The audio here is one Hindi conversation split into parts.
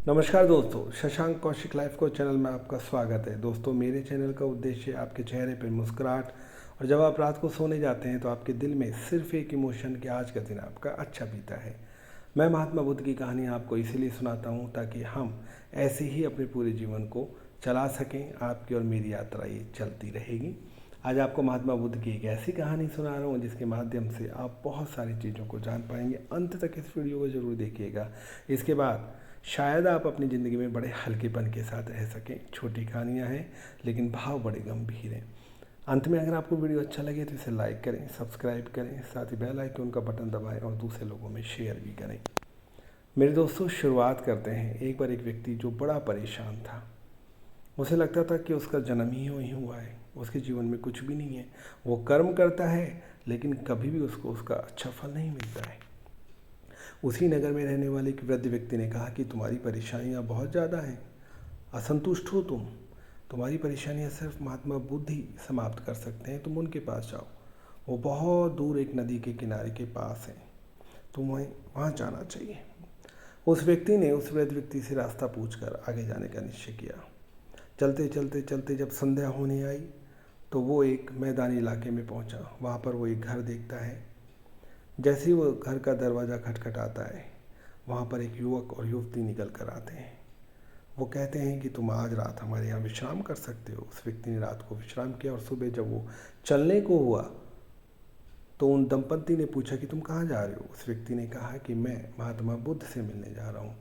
नमस्कार दोस्तों, Shashank Kaushik life coach channel में आपका स्वागत है। दोस्तों, मेरे चैनल का उद्देश्य आपके चेहरे पर मुस्कुराहट और जब आप रात को सोने जाते हैं तो आपके दिल में सिर्फ एक इमोशन कि आज का दिन आपका अच्छा बीता है। मैं महात्मा बुद्ध की कहानी आपको इसीलिए सुनाता हूँ ताकि हम ऐसे ही अपने पूरे जीवन को चला सकें। आपकी और मेरी यात्रा ये चलती रहेगी। आज आपको महात्मा बुद्ध की एक ऐसी कहानी सुना रहा हूँ जिसके माध्यम से आप बहुत सारी चीज़ों को जान पाएंगे। अंत तक इस वीडियो को ज़रूर देखिएगा। इसके बाद शायद आप अपनी ज़िंदगी में बड़े हल्केपन के साथ रह सकें। छोटी कहानियाँ हैं लेकिन भाव बड़े गंभीर हैं। अंत में अगर आपको वीडियो अच्छा लगे तो इसे लाइक करें, सब्सक्राइब करें, साथ ही बेल आइकन का बटन दबाएं और दूसरे लोगों में शेयर भी करें। मेरे दोस्तों, शुरुआत करते हैं। एक बार एक व्यक्ति जो बड़ा परेशान था, उसे लगता था कि उसका जन्म ही यूँ ही हुआ है, उसके जीवन में कुछ भी नहीं है। वो कर्म करता है लेकिन कभी भी उसको उसका अच्छा फल नहीं मिलता है। उसी नगर में रहने वाले एक वृद्ध व्यक्ति ने कहा कि तुम्हारी परेशानियाँ बहुत ज़्यादा हैं, असंतुष्ट हो तुम्हारी परेशानियाँ सिर्फ महात्मा बुद्ध ही समाप्त कर सकते हैं। तुम उनके पास जाओ, वो बहुत दूर एक नदी के किनारे के पास है, तुम्हें वहाँ जाना चाहिए। उस व्यक्ति ने उस वृद्ध व्यक्ति से रास्ता पूछकर आगे जाने का निश्चय किया। चलते चलते चलते जब संध्या होने आई तो वो एक मैदानी इलाके में पहुंचा। वहाँ पर वो एक घर देखता है। जैसे ही वो घर का दरवाज़ा खटखटाता है, वहाँ पर एक युवक और युवती निकल कर आते हैं। वो कहते हैं कि तुम आज रात हमारे यहाँ विश्राम कर सकते हो। उस व्यक्ति ने रात को विश्राम किया और सुबह जब वो चलने को हुआ तो उन दंपत्ति ने पूछा कि तुम कहाँ जा रहे हो। उस व्यक्ति ने कहा कि मैं महात्मा बुद्ध से मिलने जा रहा हूँ।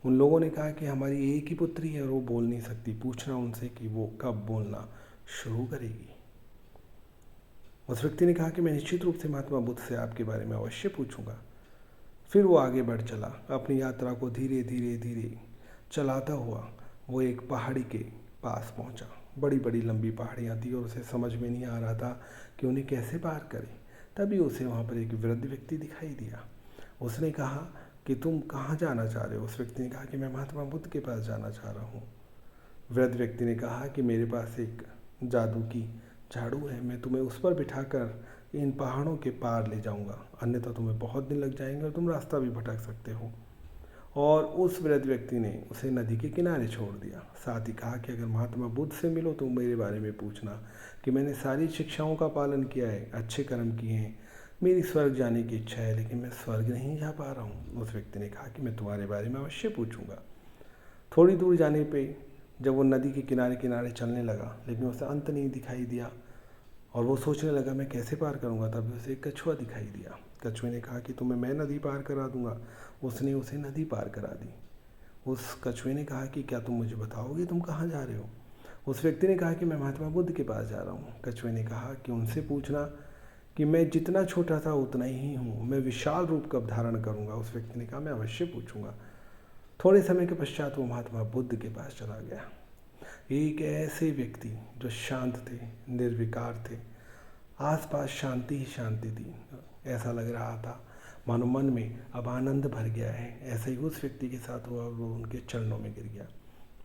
उन लोगों ने कहा कि हमारी एक ही पुत्री है और वो बोल नहीं सकती, पूछना उनसे कि वो कब बोलना शुरू करेगी। उस व्यक्ति ने कहा कि मैं निश्चित रूप से महात्मा बुद्ध से आपके बारे में अवश्य पूछूंगा। फिर वो आगे बढ़ चला। अपनी यात्रा को धीरे धीरे धीरे चलाता हुआ वो एक पहाड़ी के पास पहुंचा। बड़ी बड़ी लंबी पहाड़ियाँ थी और उसे समझ में नहीं आ रहा था कि उन्हें कैसे पार करे। तभी उसे वहाँ पर एक वृद्ध व्यक्ति दिखाई दिया। उसने कहा कि तुम कहाँ जाना चाह रहे हो। उस व्यक्ति ने कहा कि मैं महात्मा बुद्ध के पास जाना चाह रहा हूँ। वृद्ध व्यक्ति ने कहा कि मेरे पास एक जादू की झाड़ू है, मैं तुम्हें उस पर बिठाकर इन पहाड़ों के पार ले जाऊंगा, अन्यथा तुम्हें बहुत दिन लग जाएंगे और तुम रास्ता भी भटक सकते हो। और उस वृद्ध व्यक्ति ने उसे नदी के किनारे छोड़ दिया। साथ ही कहा कि अगर महात्मा बुद्ध से मिलो तो मेरे बारे में पूछना कि मैंने सारी शिक्षाओं का पालन किया है, अच्छे कर्म किए हैं, मेरी स्वर्ग जाने की इच्छा है लेकिन मैं स्वर्ग नहीं जा पा रहा हूँ। उस व्यक्ति ने कहा कि मैं तुम्हारे बारे में अवश्य पूछूंगा। थोड़ी दूर जाने पे जब वो नदी के किनारे किनारे चलने लगा लेकिन उसे अंत नहीं दिखाई दिया और वो सोचने लगा मैं कैसे पार करूँगा। तभी उसे एक कछुआ दिखाई दिया। कछुए ने कहा कि तुम्हें मैं नदी पार करा दूंगा। उसने उसे नदी पार करा दी। उस कछुए ने कहा कि क्या तुम मुझे बताओगे तुम कहाँ जा रहे हो। उस व्यक्ति ने कहा कि मैं महात्मा बुद्ध के पास जा रहा हूँ। कछुए ने कहा कि उनसे पूछना कि मैं जितना छोटा था उतना ही हूँ, मैं विशाल रूप कब धारण करूँगा। उस व्यक्ति ने कहा मैं अवश्य पूछूंगा। थोड़े समय के पश्चात वो महात्मा बुद्ध के पास चला गया। एक ऐसे व्यक्ति जो शांत थे, निर्विकार थे, आसपास शांति ही शांति थी। ऐसा लग रहा था मानो मन में अब आनंद भर गया है। ऐसा ही उस व्यक्ति के साथ हुआ, वो उनके चरणों में गिर गया।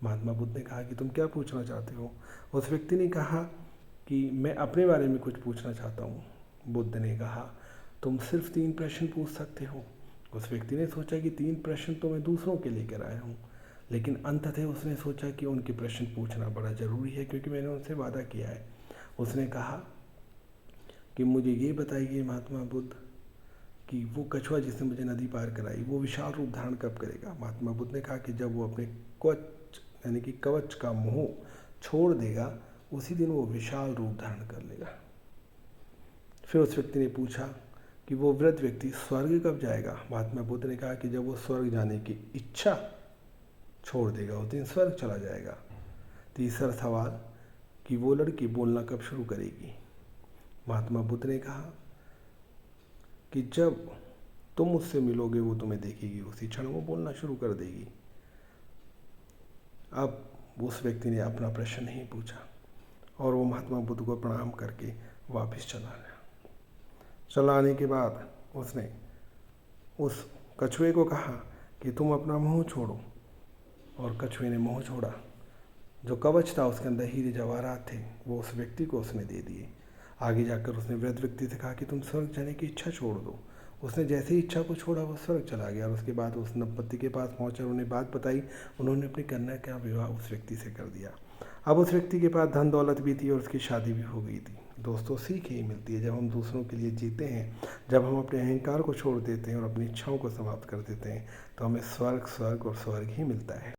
महात्मा बुद्ध ने कहा कि तुम क्या पूछना चाहते हो। उस व्यक्ति ने कहा कि मैं अपने बारे में कुछ पूछना चाहता हूँ। बुद्ध ने कहा तुम सिर्फ 3 प्रश्न पूछ सकते हो। उस व्यक्ति ने सोचा कि 3 प्रश्न तो मैं दूसरों के लेकर आया हूँ, लेकिन अंततः उसने सोचा कि उनके प्रश्न पूछना बड़ा ज़रूरी है क्योंकि मैंने उनसे वादा किया है। उसने कहा कि मुझे ये बताइए महात्मा बुद्ध कि वो कछुआ जिसने मुझे नदी पार कराई वो विशाल रूप धारण कब करेगा। महात्मा बुद्ध ने कहा कि जब वो अपने कवच यानी कि कवच का मोह छोड़ देगा उसी दिन वो विशाल रूप धारण कर लेगा। फिर उस व्यक्ति ने पूछा कि वो वृद्ध व्यक्ति स्वर्ग कब जाएगा। महात्मा बुद्ध ने कहा कि जब वो स्वर्ग जाने की इच्छा छोड़ देगा उस दिन स्वर्ग चला जाएगा। तीसरा सवाल कि वो लड़की बोलना कब शुरू करेगी। महात्मा बुद्ध ने कहा कि जब तुम उससे मिलोगे वो तुम्हें देखेगी, उसी क्षण वो बोलना शुरू कर देगी। अब उस व्यक्ति ने अपना प्रश्न नहीं पूछा और वो महात्मा बुद्ध को प्रणाम करके वापस चला गया। चला आने के बाद उसने उस कछुए को कहा कि तुम अपना मुंह छोड़ो, और कछुए ने मुंह छोड़ा। जो कवच था उसके अंदर हीरे जवाहरात थे, वो उस व्यक्ति को उसने दे दिए। आगे जाकर उसने वृद्ध व्यक्ति से कहा कि तुम स्वर्ग जाने की इच्छा छोड़ दो। उसने जैसे ही इच्छा को छोड़ा वो स्वर्ग चला गया और उसके बाद उस नरपति के पास पहुंचा, उन्होंने बात बताई। उन्होंने अपनी कन्या का विवाह उस व्यक्ति से कर दिया। अब उस व्यक्ति के पास धन दौलत भी थी और उसकी शादी भी हो गई थी। दोस्तों, सीख यही मिलती है, जब हम दूसरों के लिए जीते हैं, जब हम अपने अहंकार को छोड़ देते हैं और अपनी इच्छाओं को समाप्त कर देते हैं, तो हमें स्वर्ग स्वर्ग और स्वर्ग ही मिलता है।